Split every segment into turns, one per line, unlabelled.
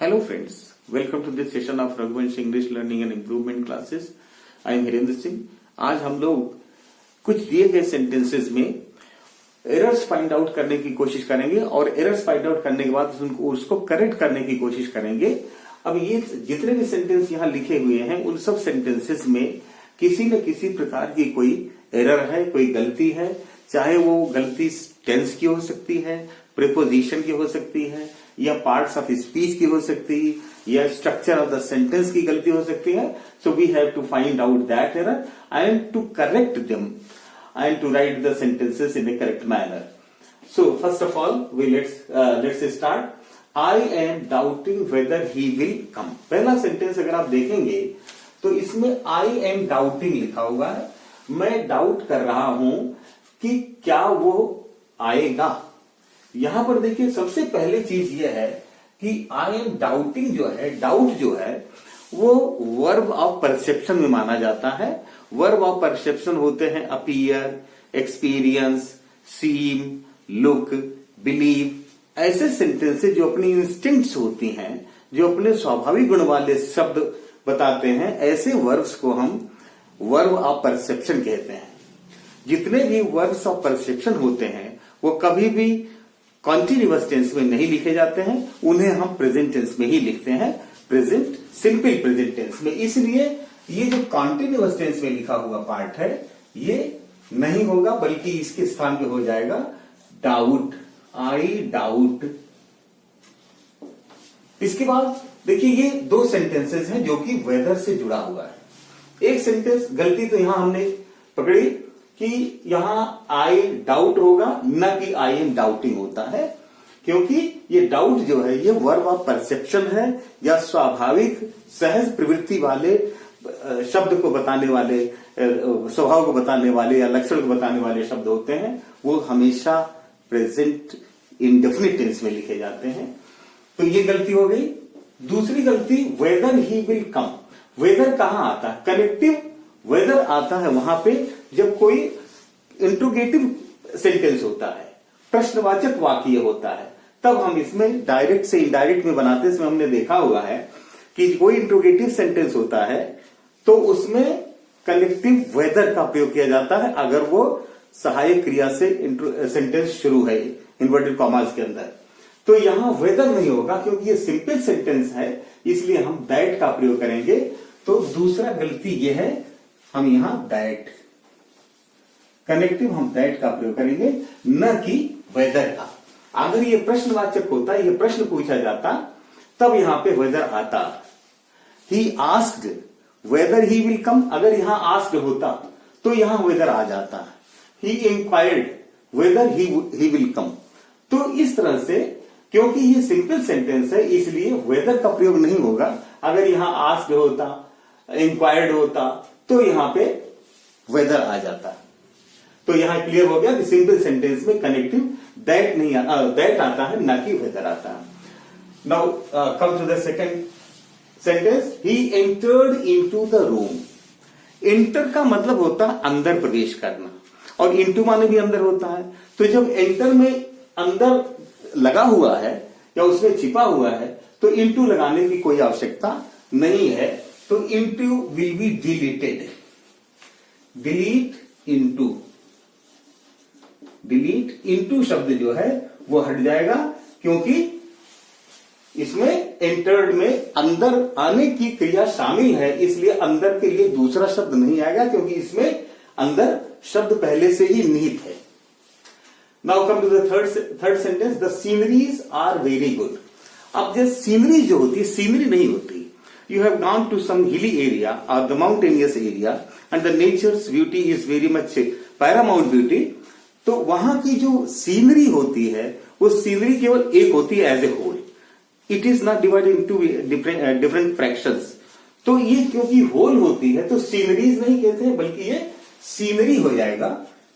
Hello friends, welcome to this session of Raghuvansh English Learning and Improvement Classes. I am Hirendra Singh. आज हम लोग कुछ दिए गए सेंटेंसेस में एरर्स फाइंड आउट करने की कोशिश करेंगे और एरर्स फाइंड आउट करने के बाद उसको करेक्ट करने की कोशिश करेंगे। अब ये जितने भी सेंटेंस यहाँ लिखे हुए हैं उन सब सेंटेंसेस में किसी न किसी प्रकार की कोई एरर है, कोई गलती है, चाहे वो गलती टेंस की हो सकती है, प्रीपोजिशन की हो सकती है, या पार्ट्स ऑफ स्पीच की हो सकती है, या स्ट्रक्चर ऑफ द सेंटेंस की गलती हो सकती है। So we have to find out that error and to correct them and to write the sentences in a correct manner. So first of all let's start. I am doubting whether he will come. पहला sentence अगर आप देखेंगे तो इसमें आई am doubting लिखा हुआ है। मैं डाउट कर रहा हूं कि क्या वो आएगा। यहां पर देखिए सबसे पहले चीज ये है कि आई एम डाउटिंग जो है, डाउट जो है वो वर्ब ऑफ परसेप्शन में माना जाता है। वर्ब ऑफ परसेप्शन होते हैं अपीयर, एक्सपीरियंस, सीम, लुक, बिलीव। ऐसे सेंटेंसेस जो अपनी इंस्टिंक्ट्स होती हैं, जो अपने स्वाभाविक गुण वाले शब्द बताते हैं, ऐसे वर्ब्स को हम वर्ब ऑफ परसेप्शन कहते हैं। जितने भी वर्ब्स ऑफ परसेप्शन होते हैं वो कभी भी कॉन्टिन्यूअस टेंस में नहीं लिखे जाते हैं, उन्हें हम प्रेजेंट टेंस में ही लिखते हैं, प्रेजेंट सिंपल प्रेजेंट टेंस में। इसलिए ये जो कॉन्टिन्यूअस टेंस में लिखा हुआ पार्ट है ये नहीं होगा, बल्कि इसके स्थान पे हो जाएगा डाउट, आई डाउट। इसके बाद देखिए ये दो सेंटेंसेस हैं जो कि वेदर से जुड़ा हुआ है। एक सेंटेंस गलती तो यहां हमने पकड़ी कि यहां आई डाउट होगा, न कि आई एम डाउटिंग होता है, क्योंकि ये डाउट जो है ये वर्ब ऑफ परसेप्शन है, या स्वाभाविक सहज प्रवृत्ति वाले शब्द को बताने वाले, स्वभाव को बताने वाले या लक्षण को बताने वाले शब्द होते हैं। वो हमेशा प्रेजेंट इंडेफिनिट टेंस में लिखे जाते हैं। तो ये गलती हो गई। दूसरी गलती, whether he will come. Whether कहां आता है? कनेक्टिव वेदर आता है वहां पे जब कोई इंट्रोगेटिव सेंटेंस होता है, प्रश्नवाचक वाक्य होता है, तब हम इसमें डायरेक्ट से इनडायरेक्ट में बनाते हैं। इसमें हमने देखा हुआ है कि कोई इंट्रोगेटिव सेंटेंस होता है तो उसमें कनेक्टिव वेदर का प्रयोग किया जाता है अगर वो सहायक क्रिया से सेंटेंस शुरू है इन्वर्टेड कॉमास के अंदर। तो यहां वेदर नहीं होगा क्योंकि ये सिंपल सेंटेंस है, इसलिए हम दैट का प्रयोग करेंगे। तो दूसरा गलती ये है, हम यहां दैट, कनेक्टिव हम दैट का प्रयोग करेंगे, न कि वेदर का। अगर ये प्रश्नवाचक होता, ये प्रश्न पूछा जाता, तब यहां पे वेदर आता। He asked whether he will come, अगर यहां आस्क्ड होता तो यहां वेदर आ जाता। He inquired whether he will come. तो इस तरह से, क्योंकि ये सिंपल सेंटेंस है इसलिए वेदर का प्रयोग नहीं होगा। अगर यहां आस्क्ड होता, इंक्वायर्ड होता, तो यहां पे वेदर आ जाता। तो यहां क्लियर हो गया कि सिंपल सेंटेंस में कनेक्टिव दैट नहीं दैट आता है, न कि वेदर आता है। Now come to the second sentence, he entered into the room. Enter का मतलब होता है अंदर प्रवेश करना, और इनटू माने भी अंदर होता है। तो जब एंटर में अंदर लगा हुआ है या उसमें छिपा हुआ है तो इनटू लगाने की कोई आवश्यकता नहीं है। तो into will be deleted, delete into, delete into शब्द जो है वो हट जाएगा, क्योंकि इसमें एंटर्ड में अंदर आने की क्रिया शामिल है, इसलिए अंदर के लिए दूसरा शब्द नहीं आएगा, क्योंकि इसमें अंदर शब्द पहले से ही निहित है। Now come to the third sentence, the sceneries are very good. अब जो सीनरी जो होती है, सीनरी नहीं होती। You have gone to some hilly area or the mountainous area and the nature's beauty is very much paramount beauty. तो वहां की जो सीनरी होती है वो सीनरी केवल एक होती है as a whole, it is not divided into different fractions. तो ये क्योंकि होल होती है तो सीनरीज नहीं कहते हैं, बल्कि ये सीनरी हो जाएगा।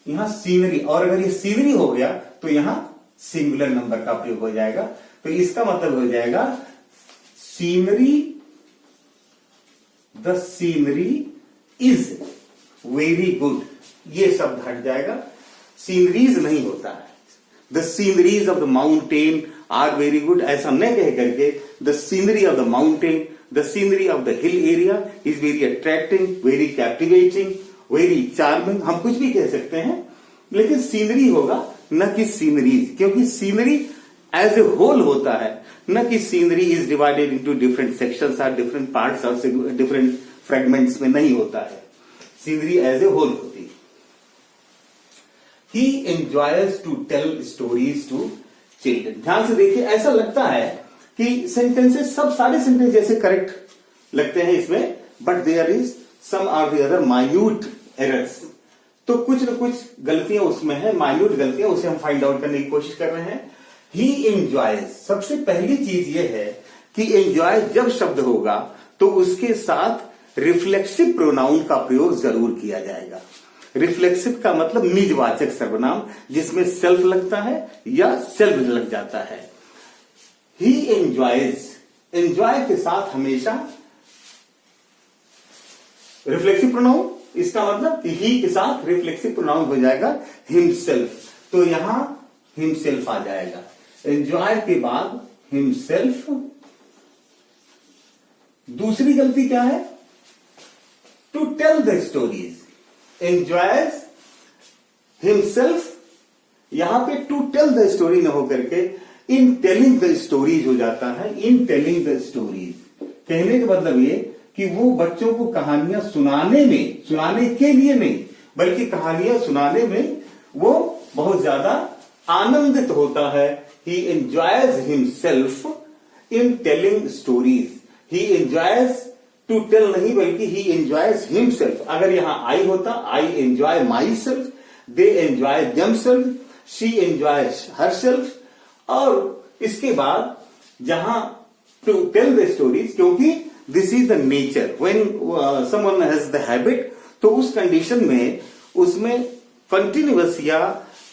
यहां सीनरी, और अगर ये सीनरी हो गया तो यहां सिंगुलर नंबर का प्रयोग हो जाएगा। तो इसका मतलब हो जाएगा scenery, the scenery is very good, ये शब्द हट जाएगा, सीनरीज नहीं होता है। The sceneries of the mountain are very good ऐसा न कह करके the scenery of the mountain, the scenery of the hill area is very attracting, very captivating, very charming, हम कुछ भी कह सकते हैं, लेकिन सीनरी होगा न कि सीनरीज, क्योंकि सीनरी एज ए होल होता है, न कि scenery is divided into different sections और डिफरेंट पार्ट्स और डिफरेंट फ्रेगमेंट्स में नहीं होता है, सीनरी एज ए होल होती है। He enjoys to tell stories to children। ध्यान से देखिए, ऐसा लगता है कि सेंटेंसेस सब सारे सेंटेंस जैसे करेक्ट लगते हैं इसमें, but there is some or the other minute errors. तो कुछ न कुछ गलतियां उसमें है, माइन्यूट गलतियां, उसे हम फाइंड आउट करने की कोशिश कर रहे हैं। ही एंजॉयज, सबसे पहली चीज यह है कि एंजॉय जब शब्द होगा तो उसके साथ रिफ्लेक्सिव प्रोनाउन का प्रयोग जरूर किया जाएगा। रिफ्लेक्सिव का मतलब निजवाचक सर्वनाम, जिसमें सेल्फ लगता है या सेल्फ लग जाता है। ही एंजॉयज, एंजॉय के साथ हमेशा रिफ्लेक्सिव प्रोनाउन, इसका मतलब कि ही के साथ रिफ्लेक्सिव प्रोनाउन हो जाएगा हिमसेल्फ, तो यहां हिमसेल्फ आ जाएगा। एंजॉय के बाद हिमसेल्फ। दूसरी गलती क्या है? To tell the stories, enjoys himself, यहां पे टू टेल द स्टोरी न होकर के इन टेलिंग द स्टोरीज हो जाता है। इन टेलिंग द स्टोरीज कहने का मतलब ये कि वो बच्चों को कहानियां सुनाने में, सुनाने के लिए नहीं बल्कि कहानियां सुनाने में वो बहुत ज्यादा आनंदित होता है। He enjoys himself in telling stories. He enjoys to tell नहीं बल्कि ही एंजॉयज हिमसेल्फ। अगर यहां आई होता, I enjoy myself, they enjoy themselves, she enjoys herself. और इसके बाद जहां टू टेल द स्टोरीज, क्योंकि this is the nature when someone has the habit, तो उस कंडीशन में उसमें कंटिन्यूअस या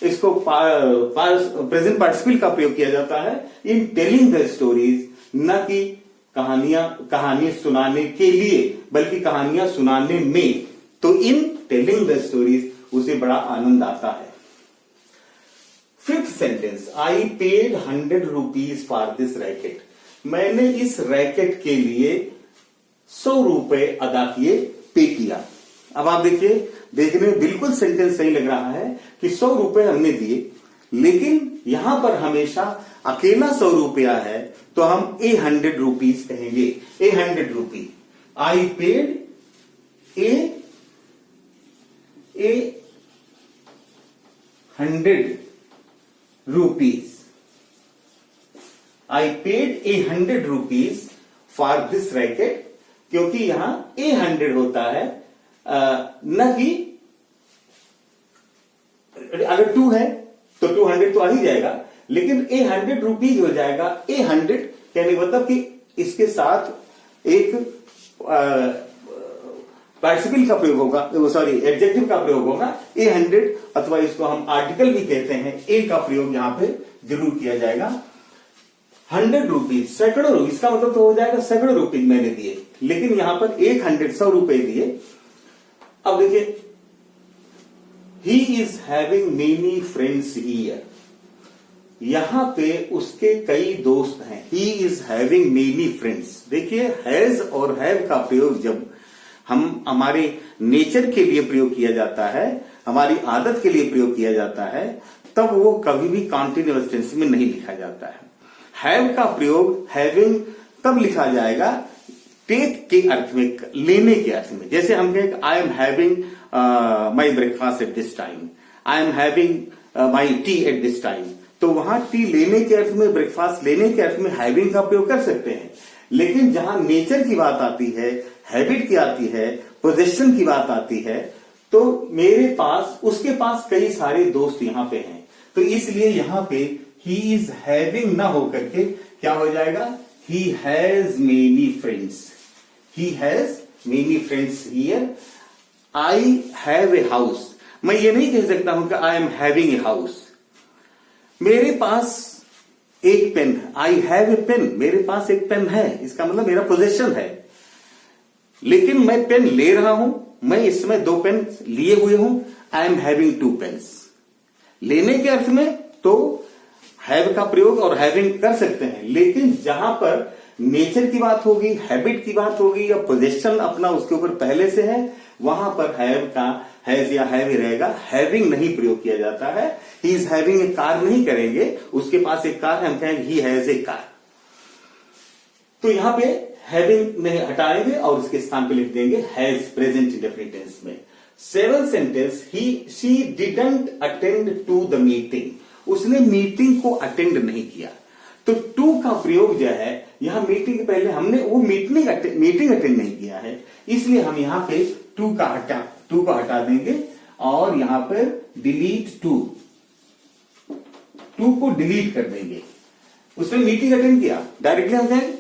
इसको प्रेजेंट पार्टिसिपल का प्रयोग किया जाता है इन टेलिंग द स्टोरीज, न कि कहानी सुनाने के लिए बल्कि कहानियां सुनाने में। तो इन टेलिंग द स्टोरीज उसे बड़ा आनंद आता है। Fifth sentence, I paid 100 rupees for this racket. मैंने इस रैकेट के लिए 100 रुपए अदा किए, पे किया। अब आप देखिए, देखने में बिल्कुल सेंटेंस सही लग रहा है कि 100 रुपए हमने दिए, लेकिन यहां पर हमेशा अकेला 100 रुपया है तो हम 100 रुपीज कहेंगे। 100 rupee, I paid a 100 rupees. I paid 100 rupees for this racket, क्योंकि यहां 100 होता है, न कि अगर 2 है तो 200 तो आ ही जाएगा, लेकिन 100 रुपीज हो जाएगा। 100 कहने का मतलब कि इसके साथ एक पार्टिसिपल का प्रयोग होगा, सॉरी एडजेक्टिव का प्रयोग होगा 100, अथवा इसको हम आर्टिकल भी कहते हैं, ए का प्रयोग यहां पे जरूर किया जाएगा। 100 रुपीज, सैकड़ों रुपीज, इसका मतलब तो हो जाएगा सैकड़ों रुपीज मैंने दिए, लेकिन यहां पर 100 रुपए दिए। अब देखिए, he is having many friends here, यहां पे उसके कई दोस्त हैं। He is having many friends. देखिए, हैज और हैव का प्रयोग जब हम हमारे नेचर के लिए प्रयोग किया जाता है, हमारी आदत के लिए प्रयोग किया जाता है, तब वो कभी भी कॉन्टिन्यूअस टेंस में नहीं लिखा जाता है। हैव का प्रयोग हैविंग तब लिखा जाएगा टेक के अर्थ में, लेने के अर्थ में। जैसे हम कहें I am having my breakfast at this time, I am having my T at this time, तो वहां टी लेने के अर्थ में, ब्रेकफास्ट लेने के अर्थ में हैविंग का प्रयोग कर सकते हैं। लेकिन जहां नेचर की बात आती है, हैबिट की आती है, पोजेशन की बात आती है, तो मेरे पास, उसके पास कई सारे दोस्त यहां पे हैं, तो इसलिए यहां पे ही इज हैविंग ना होकर के क्या हो जाएगा, he has many friends. He has many friends here. I have a house, मैं ये नहीं कह सकता हूं कि I am having a house. मेरे पास एक पेन है, आई हैव ए पेन, मेरे पास एक पेन है, इसका मतलब मेरा पोजेशन है। लेकिन मैं पेन ले रहा हूं, मैं इस समय 2 पेन लिए हुए हूं, आई एम हैविंग 2 पेन्स। लेने के अर्थ में तो हैव का प्रयोग और हैविंग कर सकते हैं, लेकिन जहां पर नेचर की बात होगी, हैबिट की बात होगी या पोजेशन अपना उसके ऊपर पहले से है, वहां पर हैव का हैज या हैव ही रहेगा, हैविंग नहीं प्रयोग किया जाता है। He is having a car नहीं करेंगे, उसके पास एक कार है, हम कहेंगे ही हैज ए कार। तो यहां पे हैविंग नहीं हटाएंगे और उसके स्थान पे लिख देंगे हैज प्रेजेंट इंडेफिनिट टेंस में। 7th sentence, she didn't attend to the meeting, उसने मीटिंग को अटेंड नहीं किया। तो टू का प्रयोग जो है यहां मीटिंग के पहले हमने वो मीटिंग अटेंड नहीं किया है, इसलिए हम यहां पे टू को हटा देंगे और यहां पर डिलीट टू को डिलीट कर देंगे। उसने मीटिंग अटेंड किया, डायरेक्टली हम कहेंगे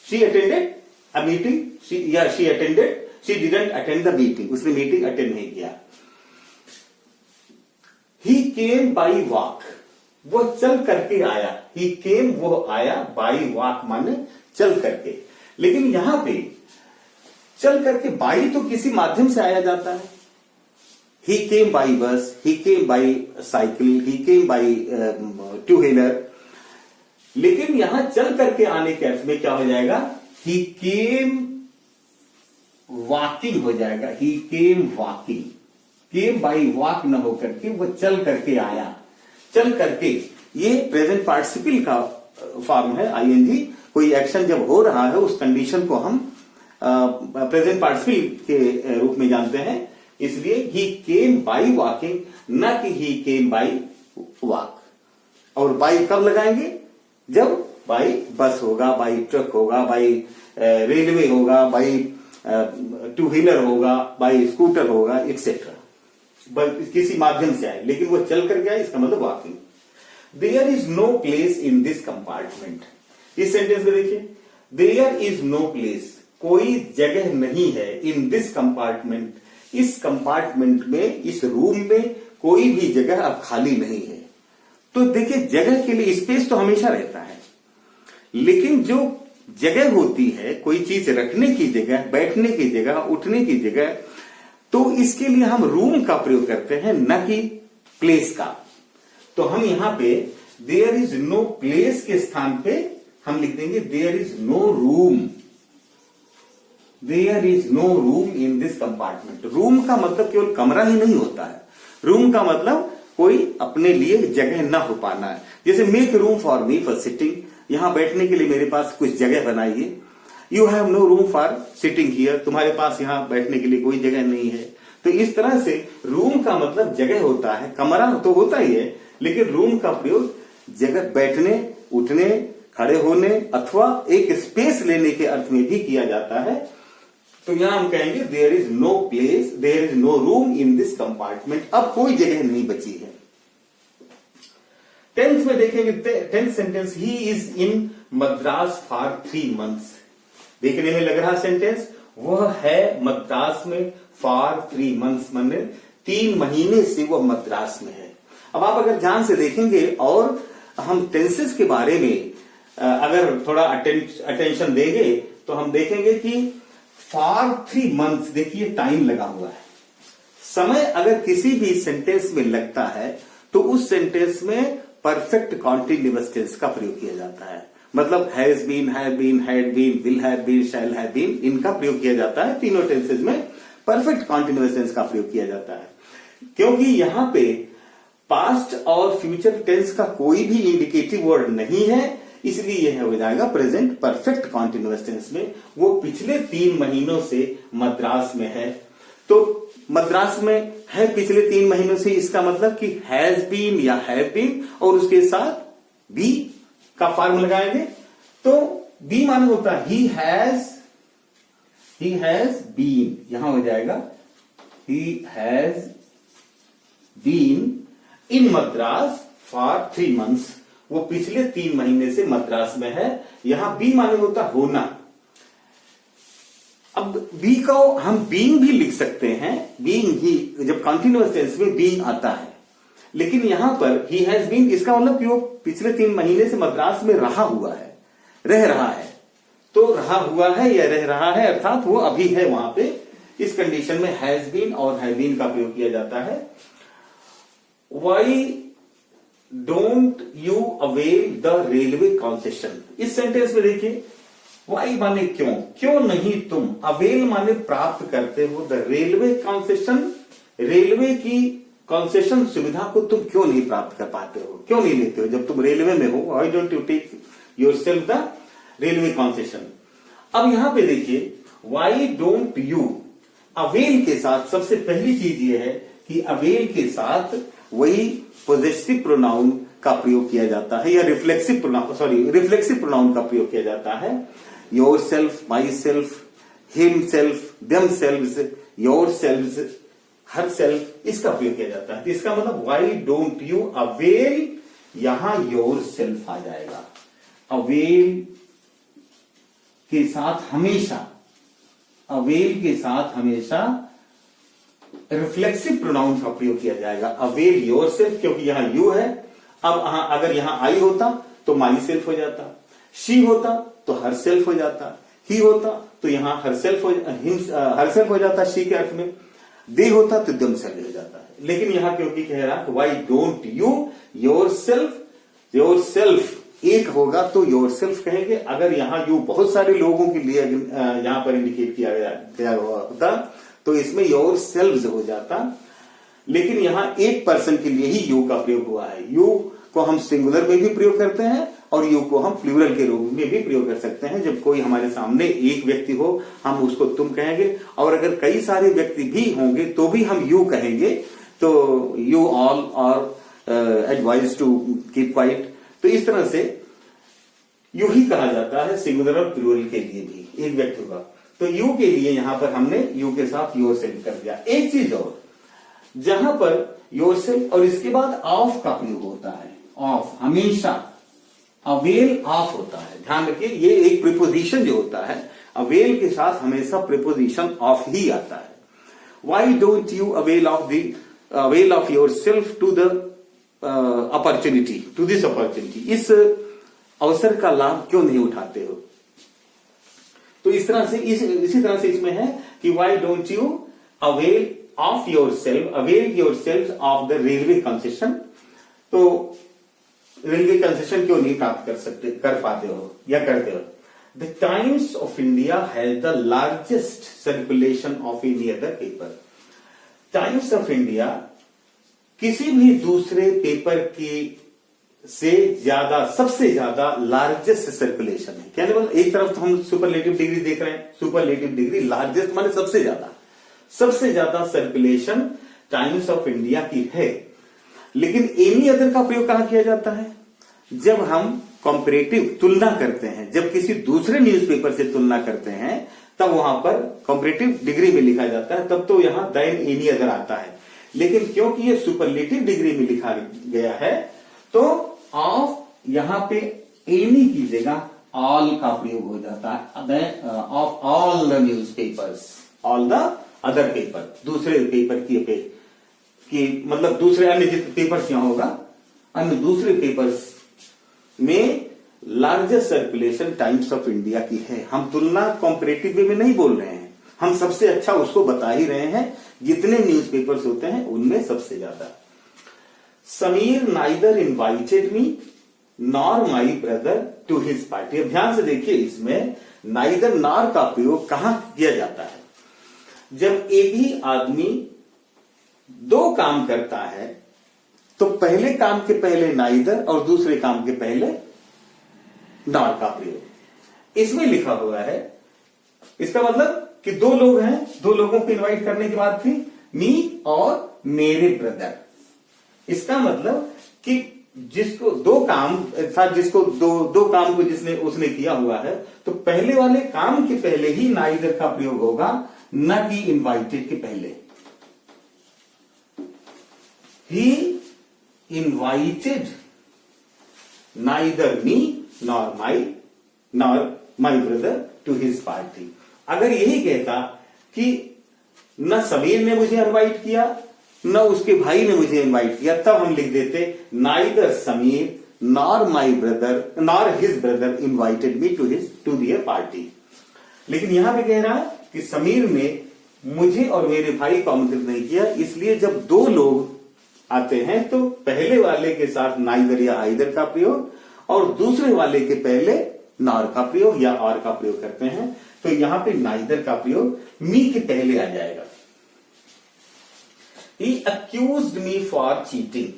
she attended a meeting, she attended, she didn't attend the meeting, उसने मीटिंग अटेंड नहीं किया। ही केम बाई वॉक, वो चल करके आया। ही केम, वो आया, बाई वॉक माने चल करके। लेकिन यहां पे चल करके बाई तो किसी माध्यम से आया जाता है। ही केम by bus, he came by cycle, he came by two wheeler. लेकिन यहां चल करके आने के अर्थ में क्या हो जाएगा, ही केम वॉकिंग हो जाएगा। ही केम वॉकिंग, केम बाई वॉक न होकर के वो चल करके आया। चल करके, ये प्रेजेंट पार्टिसिपल का फॉर्म है, आईएनजी। कोई एक्शन जब हो रहा है उस कंडीशन को हम प्रेजेंट पार्टिसिपल के रूप में जानते हैं, इसलिए ही केम बाई वॉकिंग, न कि ही केम बाई वॉक। और बाई कब लगाएंगे, जब बाई बस होगा, बाई ट्रक होगा, बाई रेलवे होगा, बाई टू व्हीलर होगा, बाई स्कूटर होगा, एक्सेट्रा। किसी माध्यम से आए, लेकिन वो चल करके आए, इसका मतलब walking. There is no place in this compartment, इस सेंटेंस में देखिए, देयर इज नो प्लेस, कोई जगह नहीं है, इन दिस कंपार्टमेंट, इस कंपार्टमेंट में, इस रूम में कोई भी जगह अब खाली नहीं है। तो देखिए, जगह के लिए स्पेस तो हमेशा रहता है, लेकिन जो जगह होती है, कोई चीज रखने की जगह, बैठने की जगह, उठने की जगह, तो इसके लिए हम रूम का प्रयोग करते हैं, न कि प्लेस का। तो हम यहां पे देयर इज नो प्लेस के स्थान पे हम लिख देंगे there is no room, there is no room in this compartment. Room का मतलब केवल कमरा ही नहीं होता है, रूम का मतलब कोई अपने लिए जगह न हो पाना है। जैसे make room for me for sitting, यहां बैठने के लिए मेरे पास कुछ जगह बनाइए। You have no room for sitting here, तुम्हारे पास यहां बैठने के लिए कोई जगह नहीं है। तो इस तरह से रूम का मतलब जगह होता है, कमरा तो होता ही है, लेकिन रूम का प्रयोग जगह बैठने, उठने, खड़े होने अथवा एक स्पेस लेने के अर्थ में भी किया जाता है। तो यहां हम कहेंगे there is no place, there is no room in this compartment, अब कोई जगह नहीं बची है। 10th में देखेंगे, 10th sentence, he is in Madras for 3 months। देखने में लग रहा सेंटेंस, वह है मद्रास में फॉर 3 months, माने 3 महीने से वह मद्रास में है। अब आप अगर ध्यान से देखेंगे और हम टेंसेस के बारे में अगर थोड़ा अटेंशन देंगे तो हम देखेंगे कि फॉर 3 months, देखिए टाइम लगा हुआ है। समय अगर किसी भी सेंटेंस में लगता है तो उस सेंटेंस में परफेक्ट कॉन्टिन्यूअस टेंस का प्रयोग किया जाता है। मतलब has been, have been, had been, will have been, shall have been, इनका प्रयोग किया जाता है। तीनों टेंसेस में परफेक्ट कॉन्टिन्यूअस टेंस का प्रयोग किया जाता है, क्योंकि यहां पे पास्ट और फ्यूचर टेंस का कोई भी इंडिकेटिव वर्ड नहीं है, इसलिए यह हो जाएगा प्रेजेंट परफेक्ट कॉन्टिन्यूअस टेंस में। वो पिछले 3 महीनों से मद्रास में है, तो मद्रास में है पिछले 3 महीनों से, इसका मतलब कि हैज बीन या हैव बीन और उसके साथ बी का फॉर्म लगाएंगे। तो बी माने होता है ही हैज बीन, यहां हो जाएगा he has been in Madras for 3 months, वो पिछले 3 महीने से मद्रास में है। यहां बी माने होता होना। अब बी को हम बीइंग भी लिख सकते हैं, बीइंग ही, जब कंटिन्यूअस टेंस में बीइंग आता है, लेकिन यहां पर ही हैज बीन, इसका मतलब कि वो पिछले 3 महीने से मद्रास में रहा हुआ है, रह रहा है। तो रहा हुआ है या रह रहा है, अर्थात वो अभी है वहां पे। इस कंडीशन में हैज बीन और हैव बीन का प्रयोग किया जाता है। Why don't you avail the railway concession. इस सेंटेंस में देखिए वाई माने क्यों, क्यों नहीं तुम, अवेल माने प्राप्त करते हो, द रेलवे कॉन्सेशन, रेलवे की कॉन्सेशन सुविधा को तुम क्यों नहीं प्राप्त कर पाते हो, क्यों नहीं लेते हो जब तुम रेलवे में हो, why don't you take yourself the railway concession. अब यहां पे देखिए व्हाई डोंट यू, अवेल के साथ सबसे पहली चीज ये है कि अवेल के साथ वही पोजेसिव प्रोनाउन का प्रयोग किया जाता है, या रिफ्लेक्सिव प्रोनाउन का प्रयोग किया जाता है। Your self, my self, him self, them selves, your selves, her self, इसका प्रयोग किया जाता है। तो इसका मतलब व्हाई डोंट यू अवेल, यहां योर सेल्फ आ जाएगा। अवेल के साथ हमेशा, अवेल के साथ हमेशा रिफ्लेक्सिव प्रोनाउन का प्रयोग किया जाएगा। अवेल योरसेल्फ, क्योंकि यहां यू है। अब अगर यहां आई होता तो माई सेल्फ हो जाता, शी होता तो हर सेल्फ हो जाता, ही होता तो यहां हर सेल्फ हो जाता शी के अर्थ में, दे होता तो दम सेल्फ हो जाता है। लेकिन यहां क्योंकि कह रहा है why don't you yourself, yourself एक होगा तो योरसेल्फ कहेंगे। अगर यहां यू बहुत सारे लोगों के लिए यहां पर इंडिकेट किया गया होता तो इसमें योर सेल्व्स हो जाता। लेकिन यहां एक पर्सन के लिए ही यू का प्रयोग हुआ है। यू को हम सिंगुलर में भी प्रयोग करते हैं और यू को हम प्लूरल के रूप में भी प्रयोग कर सकते हैं। जब कोई हमारे सामने एक व्यक्ति हो हम उसको तुम कहेंगे, और अगर कई सारे व्यक्ति भी होंगे तो भी हम यू कहेंगे। तो यू ऑल और एडवाइज टू कीप क्वाइट, तो इस तरह से यू ही कहा जाता है सिंगुलर और प्लूरल के लिए भी, एक व्यक्ति होगा। तो यू के लिए यहां पर हमने यू के साथ योरसेल्फ कर दिया। एक चीज और, जहां पर योरसेल्फ और इसके बाद ऑफ का प्रयोग होता है, ऑफ हमेशा अवेल ऑफ होता है। ध्यान रखिए ये एक प्रीपोजिशन जो होता है अवेल के साथ हमेशा प्रीपोजिशन ऑफ ही आता है। Why don't you avail of yourself to the opportunity, to this opportunity, इस अवसर का लाभ क्यों नहीं उठाते हो। तो इस तरह से इसी तरह से इसमें है कि Y don't you avail of yourself, avail yourself of the railway concession. तो रेलवे कंसेशन क्यों नहीं प्राप्त कर पाते हो या करते हो। The times of India has the largest circulation of any other paper. Times of India किसी भी दूसरे पेपर की से ज्यादा, सबसे ज्यादा लार्जेस्ट सर्कुलेशन है। कहने वाला एक तरफ तो हम सुपरलेटिव डिग्री देख रहे हैं, सुपरलेटिव डिग्री लार्जेस्ट माने सबसे ज्यादा सर्कुलेशन टाइम्स ऑफ इंडिया की है। लेकिन एनी अदर का प्रयोग कहां किया जाता है, जब हम कंपैरेटिव तुलना करते हैं, जब किसी दूसरे न्यूज़पेपर से तुलना करते हैं तब वहां पर कंपैरेटिव डिग्री में लिखा जाता है, तब तो यहां देन एनी अदर आता है। लेकिन क्योंकि ये सुपरलेटिव डिग्री में लिखा गया है तो ऑफ यहां पे एनी की जगह ऑल का प्रयोग हो जाता है। Of all the news papers, all the other paper, दूसरे पेपर की मतलब दूसरे अन्य जितने पेपर्स यहां होगा, अन्य दूसरे पेपर्स में largest circulation times of India की है। हम तुलना कॉम्परेटिव वे में नहीं बोल रहे हैं, हम सबसे अच्छा उसको बता ही रहे हैं। जितने न्यूज़पेपर्स होते हैं उनमें सबसे ज्यादा। Sameer neither invited me nor my brother to his party. अब ध्यान से देखिए इसमें नाइदर नॉर का प्रयोग कहां किया जाता है, जब एक ही आदमी दो काम करता है तो पहले काम के पहले नाइदर और दूसरे काम के पहले नॉर का प्रयोग इसमें लिखा हुआ है। इसका मतलब कि दो लोग हैं, दो लोगों को इनवाइट करने की बात थी, मी और मेरे ब्रदर। इसका मतलब कि जिसको दो काम था, जिसको दो काम को उसने किया हुआ है, तो पहले वाले काम के पहले ही नाइदर का प्रयोग होगा, न कि इनवाइटेड के पहले। He invited neither me nor my brother to his party. अगर यही कहता कि न समीर ने मुझे इनवाइट किया न उसके भाई ने मुझे इनवाइट किया, तब हम लिख देते neither Sameer nor my brother nor his brother invited me to their party. लेकिन यहां पे कह रहा है कि समीर ने मुझे और मेरे भाई को आमंत्रित नहीं किया, इसलिए जब दो लोग आते हैं तो पहले वाले के साथ नाइदर या आइदर का प्रयोग और दूसरे वाले के पहले नॉर का प्रयोग या और का प्रयोग करते हैं। तो यहां पे नाइदर का प्रयोग मी के पहले आ जाएगा। He accused me for cheating।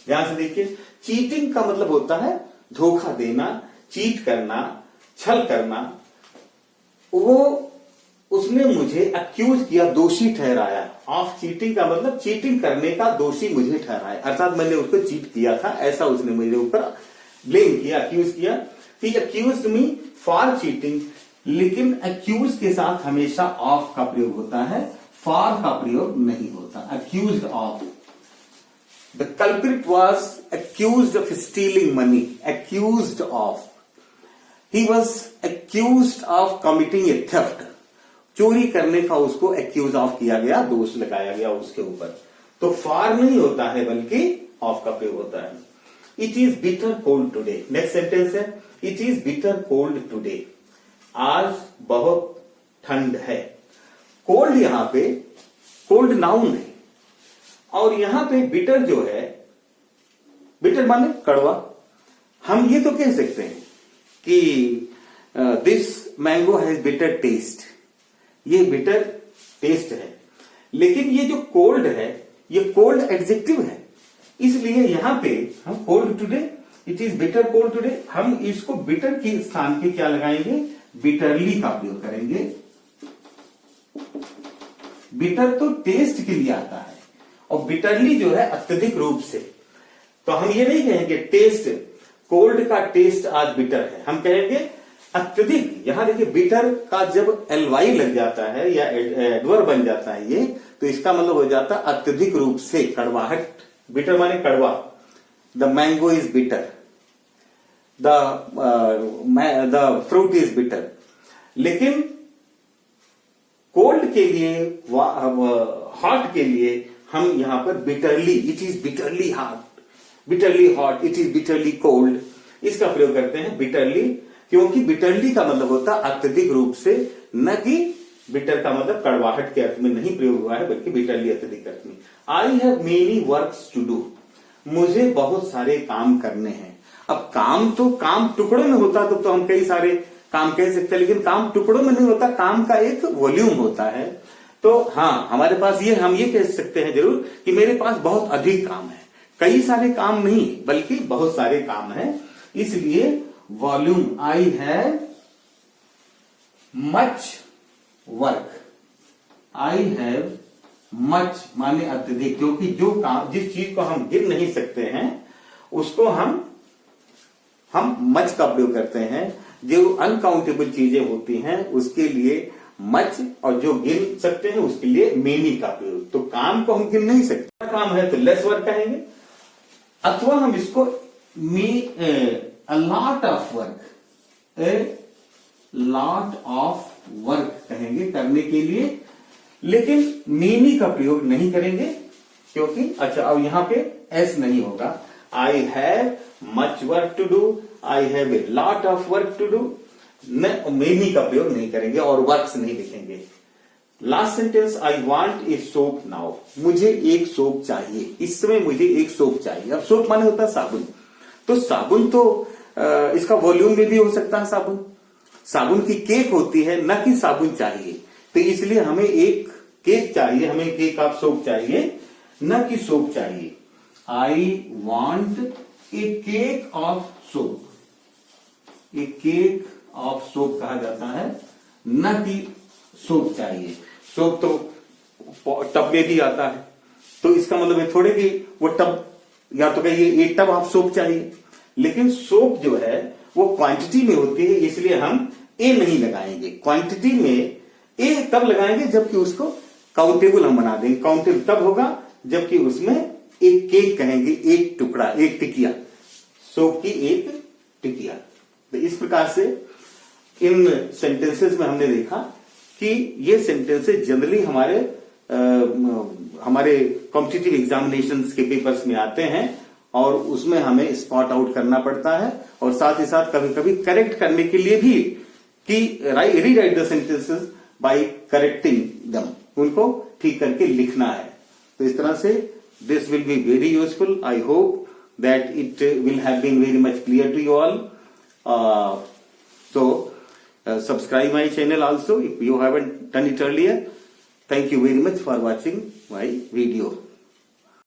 ध्यान से देखिए, चीटिंग का मतलब होता है धोखा देना, चीट करना, छल करना। वो उसने मुझे अक्यूज किया, दोषी ठहराया। ऑफ चीटिंग का मतलब चीटिंग करने का दोषी मुझे ठहराया, अर्थात मैंने उसको चीट किया था, ऐसा उसने मेरे ऊपर ब्लेम किया, अक्यूज किया। He accused me for cheating। लेकिन अक्यूज के साथ हमेशा ऑफ का प्रयोग होता है, फॉर का प्रयोग नहीं होता। Accused of, the culprit was accused of stealing money. Accused of, he was accused of committing A theft. चोरी करने का उसको एक्यूज ऑफ किया गया, दोष लगाया गया उसके ऊपर। तो फॉर नहीं होता है बल्कि ऑफ का प्रयोग होता है। It is bitter cold today. Next sentence है, it is bitter cold today. आज बहुत ठंड है। कोल्ड यहां पे कोल्ड नाउन है और यहां पे बिटर जो है, बिटर माने कड़वा। हम ये तो कह सकते हैं कि this mango has bitter taste, ये बिटर टेस्ट है। लेकिन ये जो कोल्ड है, ये कोल्ड एडजेक्टिव है, इसलिए यहां पे हम cold today, it is bitter cold today, हम इसको बिटर के स्थान पे क्या लगाएंगे, बिटरली का प्रयोग करेंगे। बिटर तो टेस्ट के लिए आता है और बिटरली जो है अत्यधिक रूप से। तो हम ये नहीं कहेंगे टेस्ट, कोल्ड का टेस्ट आज बिटर है, हम कहेंगे अत्यधिक। यहां देखिए, बिटर का जब एलवाई लग जाता है या एडवर्ब बन जाता है ये, तो इसका मतलब हो जाता है अत्यधिक रूप से कड़वाहट। बिटर माने कड़वा। The mango is bitter, the fruit is bitter. लेकिन कोल्ड के लिए, हॉट के लिए हम यहां पर bitterly, it is bitterly hot, bitterly hot, it is bitterly cold, इसका प्रयोग करते हैं बिटरली। क्योंकि बिटरली का मतलब होता है अत्यधिक रूप से, न कि बिटर का मतलब कड़वाहट के अर्थ में नहीं प्रयोग हुआ है, बल्कि बिटरली अत्यधिक अर्थ में। I have many works to do. मुझे बहुत सारे काम करने हैं। अब काम तो काम टुकड़ों में होता तो हम कई सारे काम कह सकते हैं, लेकिन काम टुकड़ों में नहीं होता, काम का एक वॉल्यूम होता है। तो हाँ, हमारे पास ये, हम ये कह सकते हैं जरूर कि मेरे पास बहुत अधिक काम है। कई सारे काम नहीं बल्कि बहुत सारे काम है, इसलिए volume. I have much work. I have much माने अत्यधिक, क्योंकि जो काम, जिस चीज को हम गिन नहीं सकते हैं उसको हम मच का प्रयोग करते हैं। जो अनकाउंटेबल चीजें होती हैं उसके लिए मच, और जो गिन सकते हैं उसके लिए मेनी का प्रयोग। तो काम को हम गिन नहीं सकते, काम है तो लेस वर्क कहेंगे, अथवा हम इसको a lot of work, a lot of work कहेंगे करने के लिए। लेकिन मेनी का प्रयोग नहीं करेंगे क्योंकि, अच्छा अब यहां पे एस नहीं होगा। I have much work to do, I have a lot of work to do, many का प्रयोग नहीं करेंगे और वर्क्स नहीं लिखेंगे। Last sentence, I want a soap now. मुझे एक सोप चाहिए, इस समय मुझे एक सोप चाहिए। अब सोप माने होता है साबुन, तो साबुन तो इसका वॉल्यूम में भी हो सकता है साबुन। साबुन की केक होती है, न कि साबुन चाहिए। तो इसलिए हमें एक केक चाहिए, हमें केक ऑफ सोप चाहिए, न कि सोप चाहिए। I want A cake of soap. A cake of soap कहा जाता है, न कि सोप चाहिए। सोप तो टब में भी आता है, तो इसका मतलब है थोड़े कि वो टब, या तो कहिए एक टब ऑफ सोप चाहिए। लेकिन सोप जो है वो क्वांटिटी में होती है, इसलिए हम ए नहीं लगाएंगे। क्वांटिटी में ए तब लगाएंगे जबकि उसको काउंटेबल हम बना देंगे। काउंटेबल तब होगा जबकि उसमें एक केक कहेंगे, एक टुकड़ा, एक टिकिया, सोप की एक टिकिया। तो इस प्रकार से इन सेंटेंसेस में हमने देखा कि ये सेंटेंसेस जनरली हमारे कॉम्पिटिटिव एग्जामिनेशंस के पेपर्स में आते हैं और उसमें हमें स्पॉट आउट करना पड़ता है, और साथ ही साथ कभी कभी करेक्ट करने के लिए भी कि rewrite the sentences bye correcting दम, उनको ठीक करके लिखना है। तो इस तरह से this will be very useful. I hope that it will have been very much clear to you all. Subscribe my channel also if you haven't done it earlier. Thank you very much for watching my video.